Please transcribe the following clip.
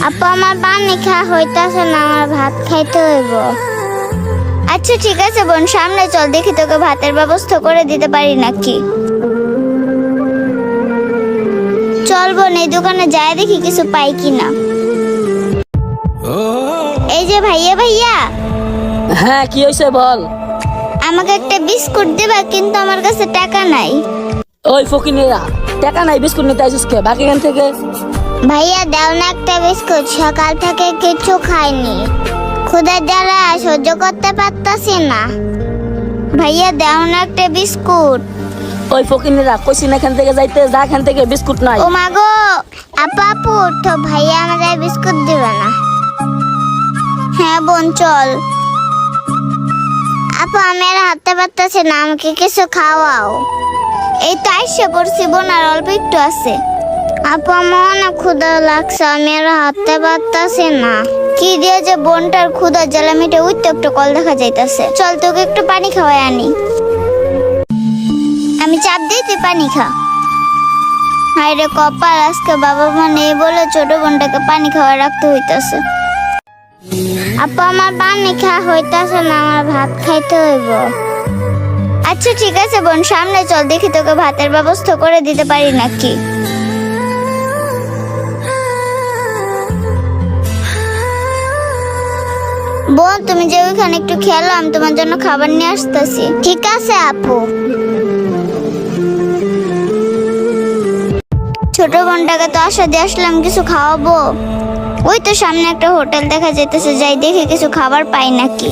আপা আমার পানি খাওয়া হইতাছে না, আমার ভাত খাইতে হইব। আচ্ছা ঠিক আছে বোন, সামনে চল, দেখি তোকে ভাতের ব্যবস্থা করে দিতে পারি নাকি। চল বোন, এই দোকানে যায় দেখি কিছু পাই কিনা। এই যে ভাইয়া ভাইয়া, হ্যাঁ কি হয়েছে বল। আমাকে একটা বিস্কুট দিবা, কিন্তু আমার কাছে টাকা নাই। ওই ফকিনেরা, টাকা নাই বিস্কুট নিতে আইছিস কে? বাকি এখান থেকে। ভাইয়া দাও না একটা বিস্কুট, সকাল থেকে কিছু খাইনি, ক্ষুধার জ্বালা সহ্য করতে পারতাছি না। ভাইয়া দাও না একটা বিস্কুট। ওই ফকিনেরা, কইছি না এখান থেকে যাইতে, যা এখান থেকে, বিস্কুট নাই। ও মা গো, আপা আপু তো ভাইয়া আমাদের বিস্কুট দিবে না। হ্যাঁ বোন চল। আপু আমি আর হাঁটতে পারতেছি না, আমাকে কিছু খাওয়াও। এই তো আইসে পড়ছি বোন, আর অল্প একটু আছে। আপু আমার অনেক ক্ষুধা লাগছে, আমি আর হাঁটতে পারতেছি না। কি দিয়ে যে বোনটার ক্ষুধার জ্বালা মিটে, ওই তো একটু কল দেখা যাইতেছে। চল তোকে একটু পানি খাওয়াই আনি। আমি চাপ দিই, তুই পানি খা। হায় রে কপাল, আজকে বাবা মা নেই বলে ছোট বোনটাকে পানি খাওয়া রাখতে হইতাছে। আপা আমার পানি খাওয়া হইতাছে না, আমার ভাত খাইতে হইব। আচ্ছা ঠিক আছে বোন, সামনে চল, দেখি তোকে ভাতের ব্যবস্থা করে দিতে পারি নাকি। বোন তুমি যে ওইখানে একটু খেলো, আমি তোমার জন্য খাবার নিয়ে আসতেছি। ঠিক আছে আপু। ছোট বোনটাকে তো আশা দিয়ে আসলাম কিছু খাওয়াবো। ওই তো সামনে একটা হোটেল দেখা যাইতেছে, যাই দেখে কিছু খাবার পাই নাকি।